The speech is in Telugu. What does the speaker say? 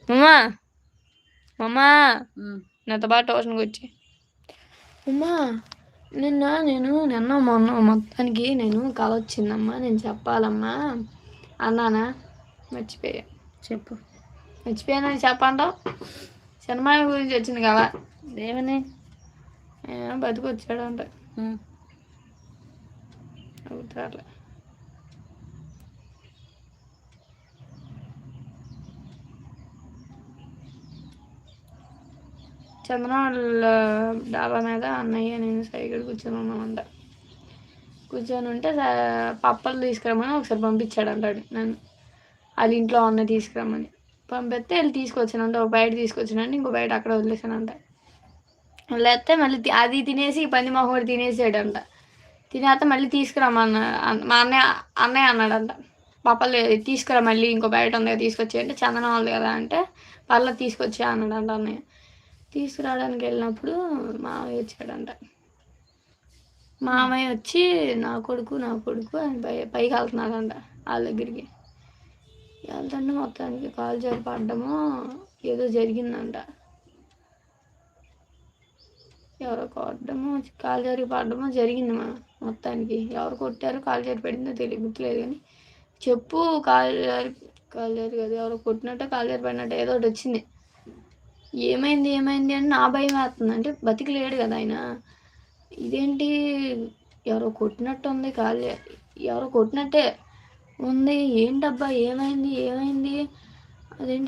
ఉమా అమ్మా నాతో పాటు ట్యూషన్కి వచ్చి ఉమా నిన్న మొన్న మొత్తానికి నేను కళ వచ్చిందమ్మా, నేను చెప్పాలమ్మా అన్నానా. మర్చిపోయా. చెప్పు. మర్చిపోయానని చెప్పంటావు. సినిమా గురించి వచ్చింది కదా. ఏమని? బతికొచ్చాడంట. అవుతారులే. చంద్రనాళ్ళ డాబా మీద అన్నయ్య నేను సైకిల్ కూర్చొని ఉన్నామంట. కూర్చొని ఉంటే పప్పలు తీసుకురమ్మని ఒకసారి పంపించాడంటాడు నన్ను. వాళ్ళ ఇంట్లో ఉన్న తీసుకురమ్మని పంపిస్తే వెళ్ళి తీసుకొచ్చానంట. ఒక బయట తీసుకొచ్చానంటే ఇంకో బయట అక్కడ వదిలేసానంట. లేకపోతే మళ్ళీ అది తినేసి పంది మొహం కూడా తినేసాడంట. తినేస్తే మళ్ళీ తీసుకురమ్మన్న మా అన్నయ్య అన్నాడంట, పప్పలు తీసుకురా మళ్ళీ ఇంకో బయట ఉంది కదా తీసుకొచ్చేయంటే చందనం ఉంది కదా అంటే పర్లేదు తీసుకొచ్చా అన్నాడంట అన్నయ్య. తీసుకురావడానికి వెళ్ళినప్పుడు మామయ్య వచ్చాడంట. మామయ్య వచ్చి నా కొడుకు అని పైకి వెళ్తున్నాడంట వాళ్ళ దగ్గరికి. వెళ్తుంటే మొత్తానికి కాలు జారి పడ్డమో ఏదో జరిగిందంట. ఎవరో కొట్టడమో కాలు జారి పడ్డమో జరిగింది. మొత్తానికి ఎవరు కొట్టారో కాలు జారి పడిందో గుర్తులేదు కానీ చెప్పు కాలు జారి కదా ఎవరో కొట్టినట్టు కాలు జారి పడినట్టు ఏదో ఒకటి వచ్చింది. ఏమైంది అని నా భయం వేస్తుంది. అంటే బతికి లేడు కదా ఆయన. ఇదేంటి ఎవరో కొట్టినట్టు ఉంది, ఎవరో కొట్టినట్టే ఉంది. ఏంటబ్బా ఏమైంది అదేంటి